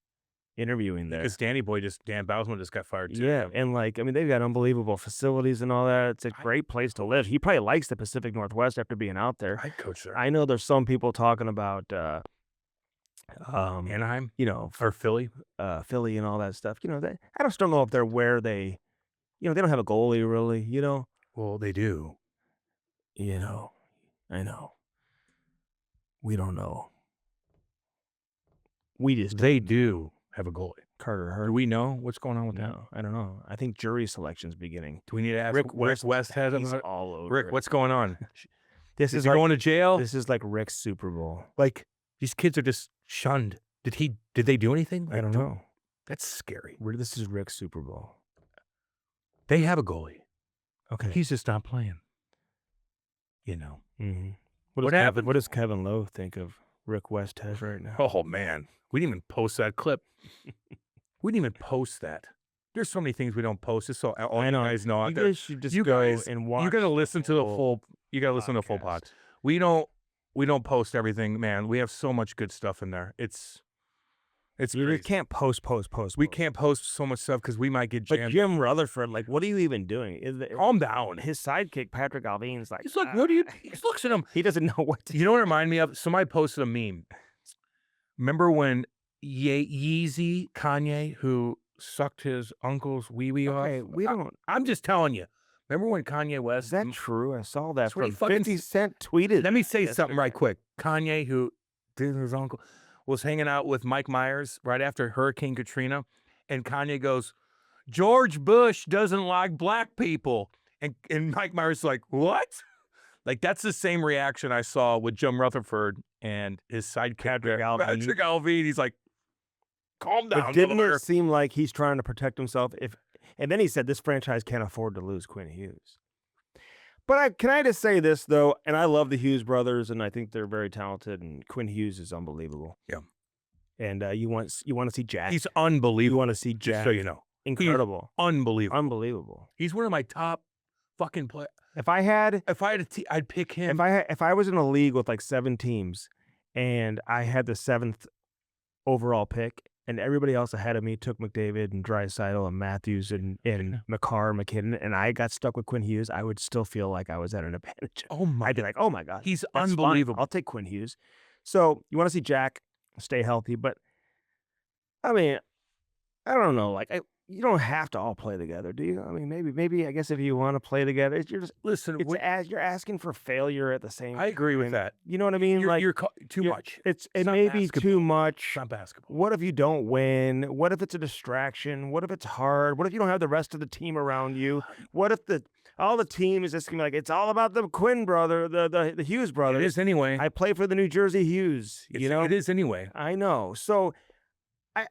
interviewing there. Because Dan Bousman just got fired too. Yeah, and like, I mean, they've got unbelievable facilities and all that. It's a great place to live. He probably likes the Pacific Northwest after being out there. I'd coach there. I know there's some people talking about Anaheim, you know, or Philly. Philly and all that stuff. You know, I just don't know if they're where they, you know, they don't have a goalie really, you know. Well, they do. You know, I know. We don't know. They do have a goalie. Carter Hart. Do we know what's going on with that? No, I don't know. I think jury selection's beginning. Do we need to ask Rick Rick Westhead He's about it? all over Rick, it. what's going on? This Is is he like, going to jail? this is like Rick's Super Bowl. Like, these kids are just shunned. Did they do anything? I don't know. That's scary. This is Rick's Super Bowl. They have a goalie. Okay. He's just not playing. You know. Mm-hmm. What happened? What does Kevin Lowe think of Rick Westhead right now? Oh, man. We didn't even post that clip. We didn't even post that. There's so many things we don't post. Just so all you guys know. You guys should just you go guys- and watch. You got to listen to the full. You got to listen to the full pod. We don't post everything, man. We have so much good stuff in there. It's You crazy. can't post. We can't post so much stuff because we might get But jammed. Jim Rutherford, like, what are you even doing? Calm down. His sidekick, Patrick Alvin's like, He's like, what do you? He looks at him. He doesn't know what to You know what it reminded me of? Somebody posted a meme. Remember when Yeezy Kanye, who sucked his uncle's wee-wee off? Okay, we don't. I'm just telling you. Remember when Kanye West? Is that true? I saw that That's what he from fucking 50 Cent tweeted. Let me say something yesterday. right quick. Kanye, who did his uncle, was hanging out with Mike Myers right after Hurricane Katrina, and Kanye goes, "George Bush doesn't like black people," and Mike Myers is like, "What?" Like, that's the same reaction I saw with Jim Rutherford and his sidekick Patrick Alvin. Patrick Alvin. He's like, calm down. But didn't lawyer. it seem like he's trying to protect himself? And then he said this franchise can't afford to lose Quinn Hughes. But can I just say this, though? And I love the Hughes brothers, and I think they're very talented, and Quinn Hughes is unbelievable. Yeah. And you want to see Jack. He's unbelievable. You want to see Just Jack. so you know. Incredible. Unbelievable. Unbelievable. He's one of my top fucking players. If I had I'd pick him. If I was in a league with like 7 teams and I had the 7th overall pick and everybody else ahead of me took McDavid and Draisaitl and Matthews and McCarr, McKinnon, and I got stuck with Quinn Hughes, I would still feel like I was at an advantage. I'd be like, oh my God. He's that's unbelievable. fine. I'll take Quinn Hughes. So you want to see Jack stay healthy, but I mean, I don't know. Like, you don't have to all play together, do you? I mean, maybe. I guess if you want to play together, you're just you're asking for failure at the same time. I agree with that. You know what I mean? You're too much. It may be too much. It's not basketball. What if you don't win? What if it's a distraction? What if it's hard? What if you don't have the rest of the team around you? What if all the team is just gonna be like, it's all about the Quinn brother, the Hughes brothers. It is anyway. I play for the New Jersey Hughes. It is anyway. I know. So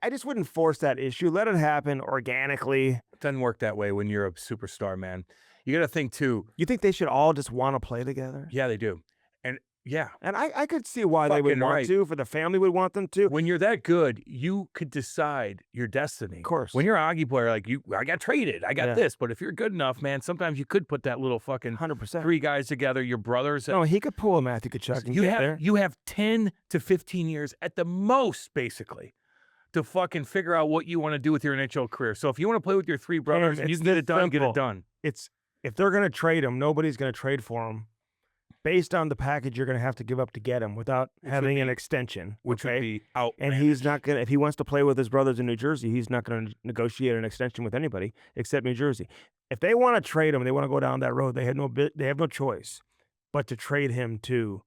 I just wouldn't force that issue. Let it happen organically. It doesn't work that way when you're a superstar, man. You got to think too. You think they should all just want to play together? Yeah, they do. And yeah. And I could see why they would want to, for the family would want them to. When you're that good, you could decide your destiny. Of course. When you're a hockey player, like I got traded. I got this. But if you're good enough, man, sometimes you could put that little fucking 100%. 3 guys together, your brothers. No, he could pull a Matthew Tkachuk and get there. You have 10 to 15 years at the most, basically, to fucking figure out what you want to do with your NHL career. So if you want to play with your 3 brothers and you can get it done, get it done. If they're going to trade him, nobody's going to trade for him based on the package you're going to have to give up to get him without having an extension. Which would be out. And he's not going to, if he wants to play with his brothers in New Jersey, he's not going to negotiate an extension with anybody except New Jersey. If they want to trade him, they want to go down that road, they have no choice but to trade him to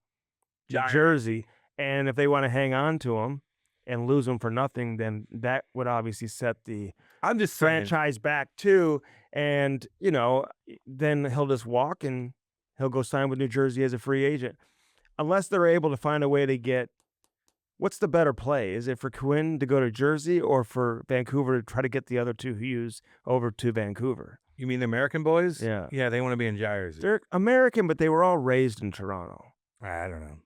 New Jersey. And if they want to hang on to him and lose him for nothing, then that would obviously set the franchise back too. And, then he'll just walk and he'll go sign with New Jersey as a free agent. Unless they're able to find a way to get, what's the better play? Is it for Quinn to go to Jersey or for Vancouver to try to get the other 2 Hughes over to Vancouver? You mean the American boys? Yeah. Yeah, they want to be in Jersey. They're American, but they were all raised in Toronto. I don't know.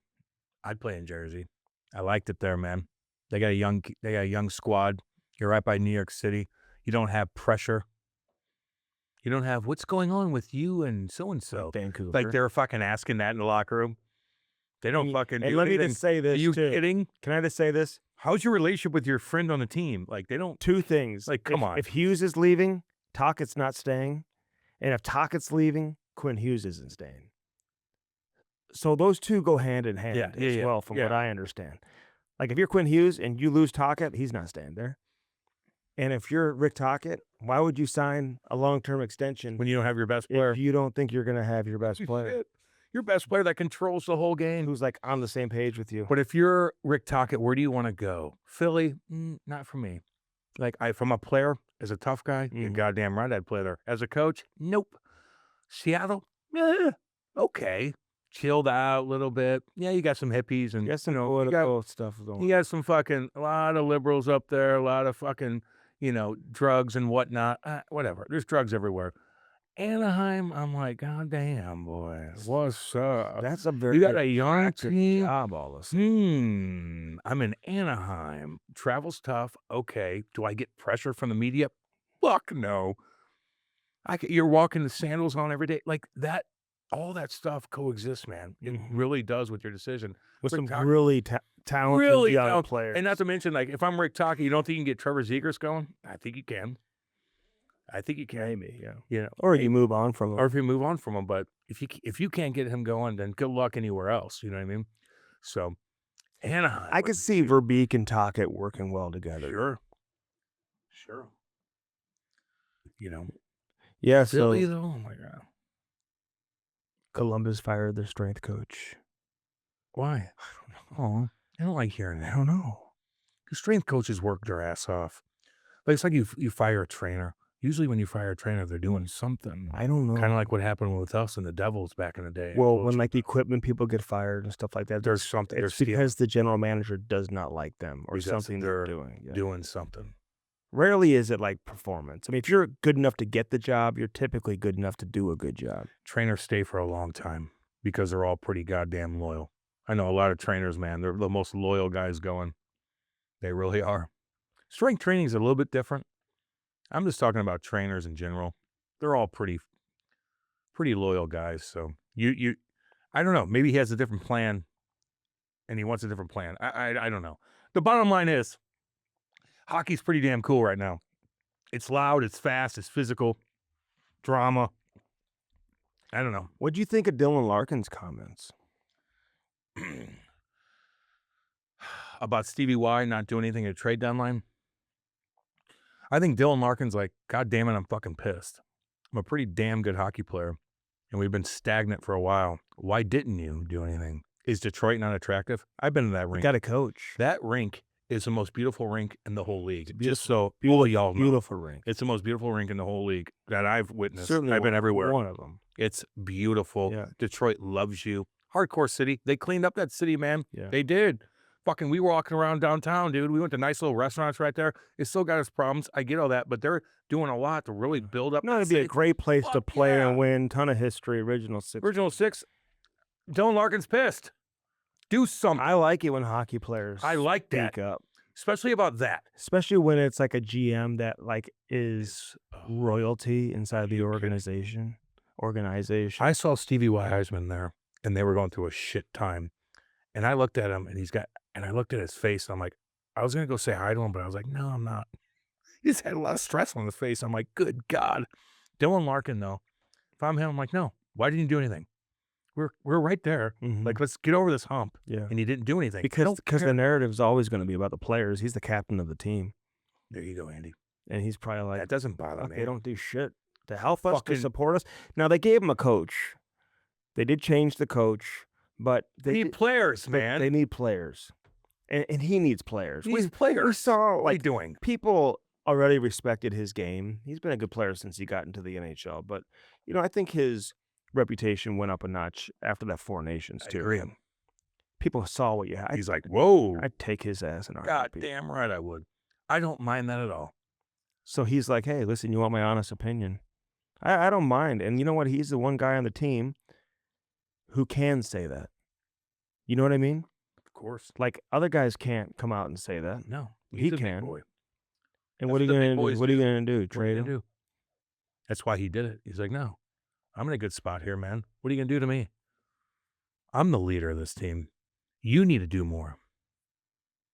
I'd play in Jersey. I liked it there, man. They got a young squad. You're right by New York City. You don't have pressure. You don't have what's going on with you and so and so. Vancouver. Like they're fucking asking that in the locker room. They don't fucking do let anything. me just say this. Are you too. kidding? Can I just say this? How's your relationship with your friend on the team? Like they don't. 2 things. Like come on. If Hughes is leaving, Tockett's not staying, and if Tockett's leaving, Quinn Hughes isn't staying. So those 2 go hand in hand as well, from what I understand. Like if you're Quinn Hughes and you lose Tocchet, he's not staying there. And if you're Rick Tocchet, why would you sign a long-term extension when you don't have your best player? If you don't think you're going to have your best player? Your best player that controls the whole game. Who's like on the same page with you. But if you're Rick Tocchet, where do you want to go? Philly? Not for me. Like from a player, as a tough guy, you're goddamn right I'd play there. As a coach, nope. Seattle? Okay. Chilled out a little bit. Yeah, you got some hippies and some political stuff going on. You got some fucking, a lot of liberals up there, a lot of fucking, drugs and whatnot. Whatever. There's drugs everywhere. Anaheim, I'm like, God damn, boy. What's up? That's a very You got a young team. Job, all of I'm in Anaheim. Travel's tough. Okay. Do I get pressure from the media? Fuck no. You're walking the sandals on every day. Like that. All that stuff coexists, man. It really does with your decision. With some really talented young players. And not to mention, like, if I'm Rick Tocchet, you don't think you can get Trevor Zegras going? I think you can. Maybe, yeah. Or you move on from him. Or if you move on from him. But if you can't get him going, then good luck anywhere else. You know what I mean? So, Anaheim. I could see Verbeek and Tocchet working well together. Sure. Yeah, Philly, so though, oh my God. Columbus fired their strength coach. Why? I don't know. I don't like hearing that. I don't know. The strength coaches work their ass off. Like it's like you fire a trainer. Usually when you fire a trainer, they're doing something. I don't know. Kind of like what happened with us and the Devils back in the day. Well, when like the equipment people get fired and stuff like that, There's something. it's because the general manager does not like them or Because something they're they're doing. Yeah. doing something. Rarely is it like performance. I mean, if you're good enough to get the job, you're typically good enough to do a good job. Trainers stay for a long time because they're all pretty goddamn loyal. I know a lot of trainers, man. They're the most loyal guys going. They really are. Strength training is a little bit different. I'm just talking about trainers in general. They're all pretty loyal guys. So I don't know. Maybe he has a different plan, and he wants a different plan. I don't know. The bottom line is, hockey's pretty damn cool right now. It's loud, it's fast, it's physical, drama. I don't know. What do you think of Dylan Larkin's comments? About Stevie Y not doing anything at trade deadline? I think Dylan Larkin's like, God damn it, I'm fucking pissed. I'm a pretty damn good hockey player, and we've been stagnant for a while. Why didn't you do anything? Is Detroit not attractive? I've been to that rink. Got a coach. That rink is the most beautiful rink in the whole league. Just beautiful- so all of y'all know. Beautiful rink. It's the most beautiful rink in the whole league that I've witnessed. Certainly I've been everywhere. One of them. It's beautiful. Yeah. Detroit loves you. Hardcore city. They cleaned up that city, man. Yeah. They did. Fucking, we were walking around downtown, dude. We went to nice little restaurants right there. It still got its problems. I get all that, but they're doing a lot to really build up. No, that it'd be a city. great place to Fuck play yeah. and win. Ton of history. Original six. Original six. Dylan Larkin's pissed. Do something. I like it when hockey players I like that. speak up. Especially about that. Especially when it's like a GM that like is royalty inside the you organization. I saw Stevie Y. Eisman there, and they were going through a shit time. And I looked at him, and I looked at his face, and I'm like, I was going to go say hi to him, but I was like, no, I'm not. He just had a lot of stress on his face. I'm like, good God. Dylan Larkin, though, if I'm him, I'm like, no, why didn't you do anything? We're right there. Mhm. Like, let's get over this hump. Yeah. And he didn't do anything. Because the narrative is always going to be about the players. He's the captain of the team. There you go, Andy. And he's probably like, That doesn't bother "Fuck, me. they don't do shit to help us, to Fucking- support us." Now, they gave him a coach. They did change the coach, but They need players, man. They need players. And he needs players. He needs We players. saw, What are you like, doing? people already respected his game. He's been a good player since he got into the NHL. But, I think his reputation went up a notch after that Four Nations, I too. agree. People saw what you had. He's like, whoa. I'd take his ass in a God heartbeat. damn right I would. I don't mind that at all. So he's like, hey, listen, you want my honest opinion? I don't mind. And you know what? He's the one guy on the team who can say that. You know what I mean? Of course. Like, other guys can't come out and say that. No. He he's a big can. boy. And That's what are you what the big going to do? boys What are you do. going to do? What are you Trade him? gonna do? That's why he did it. He's like, no, I'm in a good spot here, man. What are you going to do to me? I'm the leader of this team. You need to do more.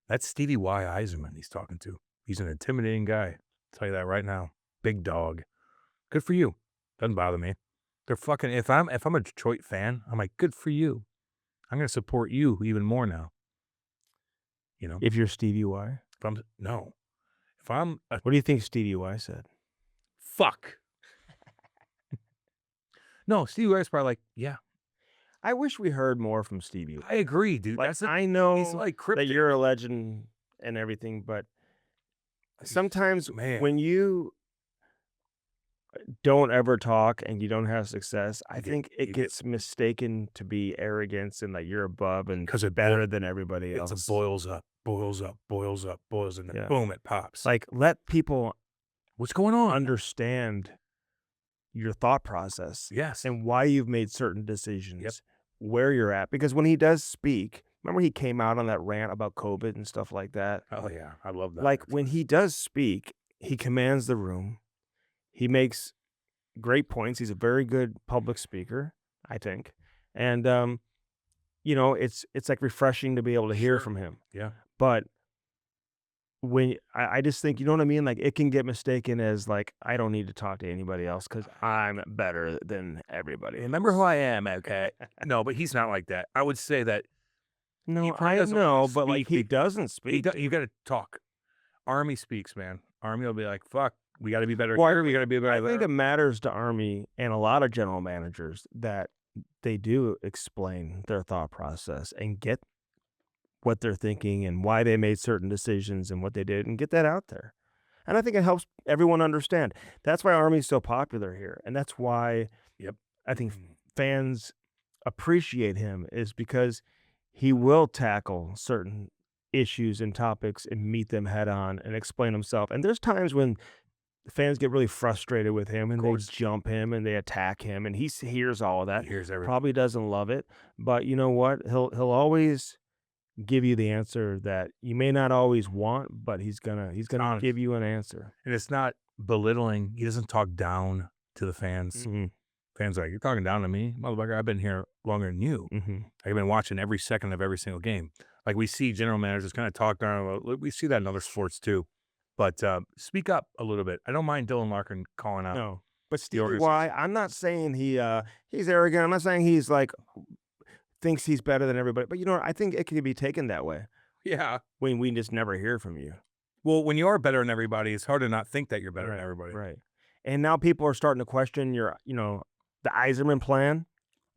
That's Stevie Y. Eiserman he's talking to. He's an intimidating guy. I'll tell you that right now. Big dog. Good for you. Doesn't bother me. They're fucking, if I'm a Detroit fan, I'm like, good for you. I'm going to support you even more now. You know? If you're Stevie Y. If I'm a What do you think Stevie Y said? fuck. No, Stevie Y's probably like, yeah, I wish we heard more from Stevie Y. I agree, dude. Like, That's I know he's like that cryptic. you're a legend and everything, but sometimes Man. when you don't ever talk and you don't have success, I think you it get- gets mistaken to be arrogance and like you're above and 'Cause it better than everybody It's else. a boils up, and then Yeah. boom, it pops. Like, let people what's going on? understand your thought process Yes. and why you've made certain decisions, where you're at. Because when he does speak, remember he came out on that rant about COVID and stuff like that? Oh yeah, I love that. Like, when he does speak, he commands the room. He makes great points. He's a very good public speaker, I think. And, it's like refreshing to be able to hear Sure. from him. Yeah. But when I just think, you know what I mean? Like, it can get mistaken as like, I don't need to talk to anybody else because I'm better than everybody. Remember who I am, okay? No, but he's not like that. I would say that No, probably I doesn't know, wanna but like, speak he doesn't speak. you got to talk. Army speaks, man. Army will be like, fuck, we got to be better Well, here. We got to be better I think there. it matters to Army and a lot of general managers that they do explain their thought process and get what they're thinking and why they made certain decisions and what they did and get that out there. And I think it helps everyone understand. That's why Army's so popular here, and that's why Yep. I think fans appreciate him is because he will tackle certain issues and topics and meet them head on and explain himself. And there's times when fans get really frustrated with him and they course. jump him and they attack him and hears all of that. He hears everything. Probably doesn't love it, but you know what? He'll always give you the answer that you may not always want, but he's gonna honest. give you an answer. And it's not belittling. He doesn't talk down to the fans. Mhm. Fans are like, you're talking down to me? Motherfucker, I've been here longer than you. Mhm. I've been watching every second of every single game. Like we see general managers kind of talk down. We see that in other sports too. But speak up a little bit. I don't mind Dylan Larkin calling out. No. But Stevie organization. Y, I'm not saying he's arrogant. I'm not saying he's like thinks he's better than everybody. But you know what? I think it can be taken that way Yeah. when we just never hear from you. Well, when you are better than everybody, it's hard to not think that you're better than everybody. Right. And now people are starting to question the Yzerman plan.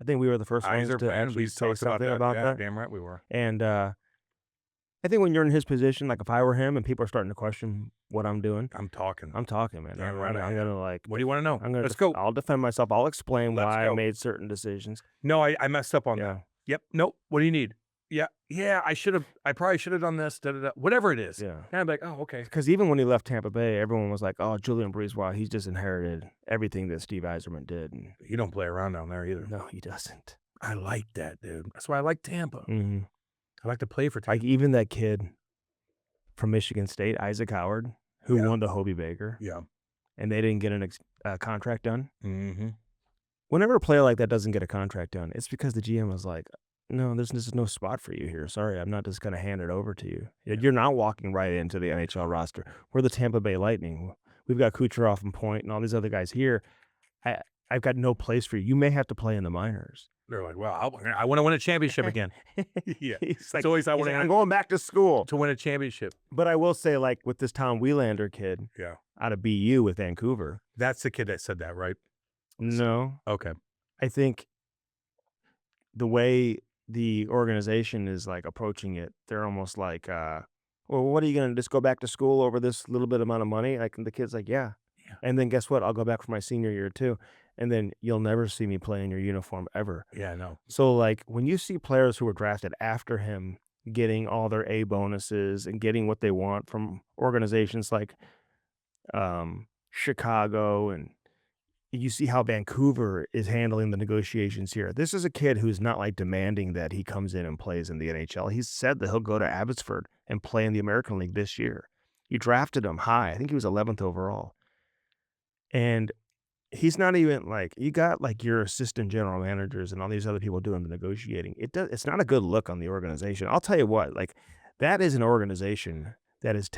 I think we were the first ones to actually say something about that. Damn right we were. And I think when you're in his position, like if I were him and people are starting to question what I'm doing, I'm talking, man. Damn right I'm gonna like. What do you want to know? I'm gonna. Let's go. I'll defend myself. I'll explain Let's why go. I made certain decisions. No, I messed up on Yeah. that. Yep. Nope. What do you need? Yeah. I probably should have done this. Whatever it is. Yeah. And I'm like, oh, okay. Because even when he left Tampa Bay, everyone was like, "Oh, Julian Breezewell, he's just inherited everything that Steve Yzerman did." And You don't play around down there either. no, he doesn't. I like that, dude. That's why I like Tampa. Mm-hmm. I like to play for Tampa. Like even that kid from Michigan State, Isaac Howard, who won the Hobie Baker, Yeah. and they didn't get a contract done. Mm-hmm. Whenever a player like that doesn't get a contract done, it's because the GM was like, "No, this is no spot for you here. Sorry, I'm not just going to hand it over to you. You're not walking right into the NHL roster. We're the Tampa Bay Lightning. We've got Kucherov and Point and all these other guys here. I've got no place for you. You may have to play in the minors." They're like, well, I want to win a championship again. Yeah. He's like, It's always I'm going back to school to win a championship. But I will say, like with this Tom Wielander kid, out of BU with Vancouver. That's the kid that said that, right? No. Okay. I think the way the organization is like approaching it, they're almost like, well, what are you going to just go back to school over this little bit amount of money? Like the kid's like, yeah. And then guess what? I'll go back for my senior year too. And then you'll never see me play in your uniform ever. Yeah, I know. So like when you see players who were drafted after him getting all their A bonuses and getting what they want from organizations like Chicago, and you see how Vancouver is handling the negotiations here. This is a kid who's not like demanding that he comes in and plays in the NHL. He's said that he'll go to Abbotsford and play in the American League this year. You drafted him high. I think he was 11th overall. And he's not even like, you got like your assistant general managers and all these other people doing the negotiating. It's not a good look on the organization. I'll tell you what, like that is an organization that has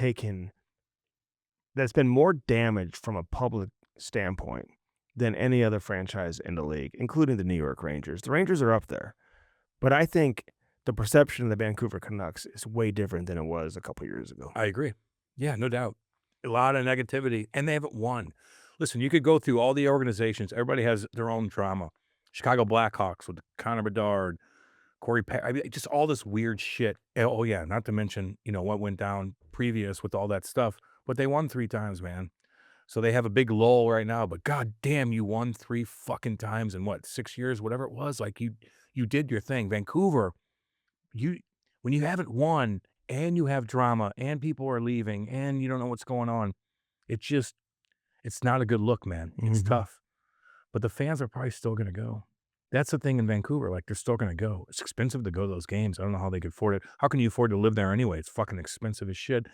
that's been more damaged from a public standpoint than any other franchise in the league, including the New York Rangers. The Rangers are up there, but I think the perception of the Vancouver Canucks is way different than it was a couple years ago. I agree. Yeah, no doubt. A lot of negativity, and they haven't won. Listen, you could go through all the organizations. Everybody has their own drama. Chicago Blackhawks with Connor Bedard, Corey I mean, just all this weird shit. Oh, yeah, not to mention, what went down previous with all that stuff. But they won 3 times, man. So they have a big lull right now. But god damn, you won 3 fucking times in 6 years, whatever it was. Like you did your thing. Vancouver, when you haven't won and you have drama and people are leaving and you don't know what's going on, it's not a good look, man. It's tough. But the fans are probably still going to go. That's the thing in Vancouver. Like, they're still going to go. It's expensive to go to those games. I don't know how they could afford it. How can you afford to live there anyway? It's fucking expensive as shit.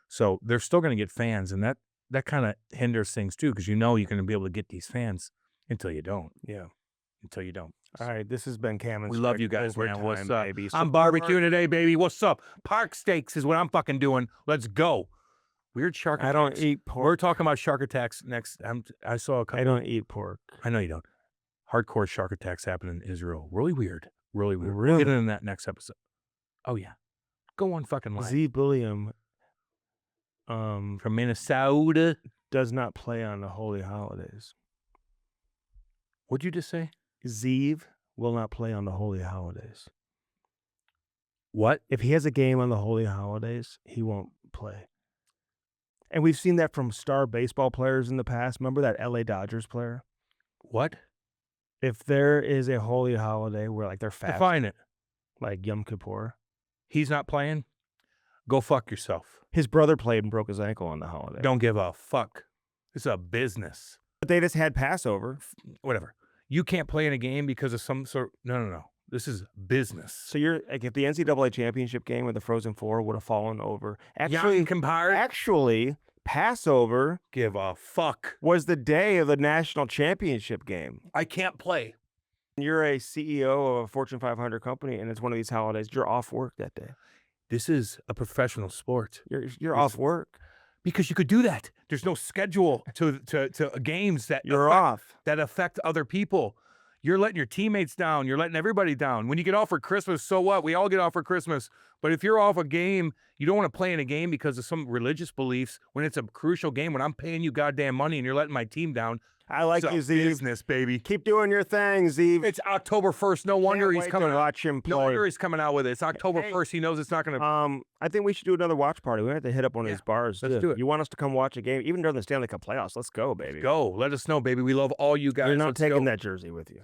So they're still going to get fans. And that kind of hinders things, too, because you're going to be able to get these fans until you don't. Yeah. Until you don't. All right, this has been Cam and We love you Strick guys, man. Overtime, What's up? baby. I'm barbecuing today, baby. What's up? Park steaks is what I'm fucking doing. Let's go. Weird shark attacks. I don't eat pork. We're talking about shark attacks next. I saw a couple. I don't eat pork. I know you don't. Hardcore shark attacks happen in Israel. Really weird. Really weird. Really? We'll get into that next episode. Oh, yeah. Go on fucking line. Z Bulliam from Minnesota does not play on the holy holidays. What'd you just say? Zeev will not play on the holy holidays. What? If he has a game on the holy holidays, he won't play. And we've seen that from star baseball players in the past. Remember that LA Dodgers player? What? If there is a holy holiday where like they're fast, Define it. like Yom Kippur, He's not playing? Go fuck yourself. his brother played and broke his ankle on the holiday. Don't give a fuck. It's a business. But they just had Passover. Whatever. You can't play in a game because of some sort. No. This is business. So you're like, if the NCAA championship game or the Frozen Four would have fallen over, actually, Passover Give a fuck. was the day of the national championship game. I can't play. You're a CEO of a Fortune 500 company, and it's one of these holidays. You're off work that day. This is a professional sport. You're off work because you could do that. There's no schedule to games that that affect other people. You're letting your teammates down. You're letting everybody down. When you get off for Christmas, so what? We all get off for Christmas. But if you're off a game, you don't want to play in a game because of some religious beliefs. When it's a crucial game, when I'm paying you goddamn money and you're letting my team down, I like you, Zeev. Business, baby. Keep doing your thing, Zeev. It's October 1st. No wonder he's coming. Watch him play. No wonder he's coming out with it. It's October 1st. He knows it's not going to. I think we should do another watch party. We have to hit up one of these bars. Let's do it. You want us to come watch a game, even during the Stanley Cup playoffs? Let's go, baby. Go. Let us know, baby. We love all you guys. You're not taking that jersey with you.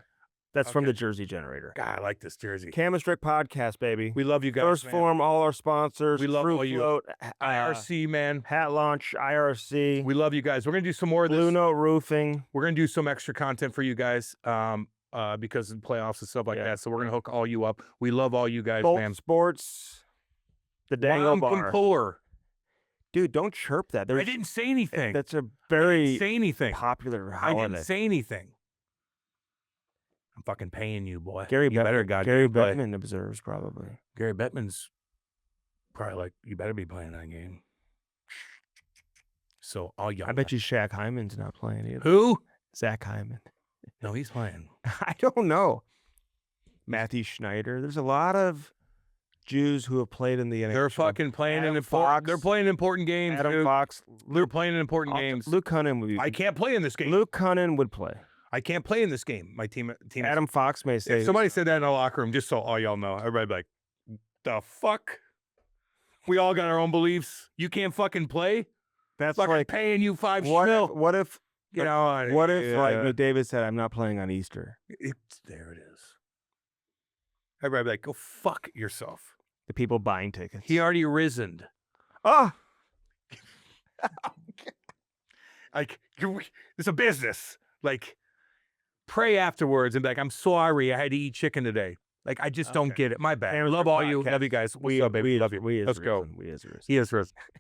That's from the Jersey Generator. God, I like this jersey. Cam and Strick podcast, baby. We love you guys. First Form, all our sponsors. We love Fruit all you. Float, IRC, man. Hat Launch, IRC. We love you guys. We're gonna do some more of this. Blue Note Roofing. We're gonna do some extra content for you guys, because of playoffs and stuff like that. So we're gonna hook all you up. We love all you guys, Bolt man. Sports. The Dango Bar. Puller. Dude, don't chirp that. I didn't say anything. That's a very I didn't say anything. popular holiday. I didn't say anything. I'm fucking paying you, boy. Gary Gary Bettman observes probably. Gary Bettman's probably like, you better be playing that game. So all y'all. I bet you Shaq Hyman's not playing either. Who? Zach Hyman. No, he's playing. I don't know. Matthew Schneider. There's a lot of Jews who have played in the NHL. They're fucking playing Adam in Fox. important. They're playing important games. Adam dude. Fox. They're playing in important games. Luke Cunnin would be. I can't play in this game. Luke Cunnin would play. I can't play in this game. My team. Adam Fox may say. If somebody said that in the locker room, just so all y'all know, everybody be like, the fuck? We all got our own beliefs. You can't fucking play? That's fucking like paying you $5 what if, what if you know? What if like McDavid said, "I'm not playing on Easter"? There it is. Everybody be like, go fuck yourself. The people buying tickets. He already risen. Oh. Like, it's a business. Like, pray afterwards and be like, I'm sorry, I had to eat chicken today. Like, I just don't get it. My bad. I love all you. Love you guys. What's up, baby? Love you. Let's go. We as He is risen.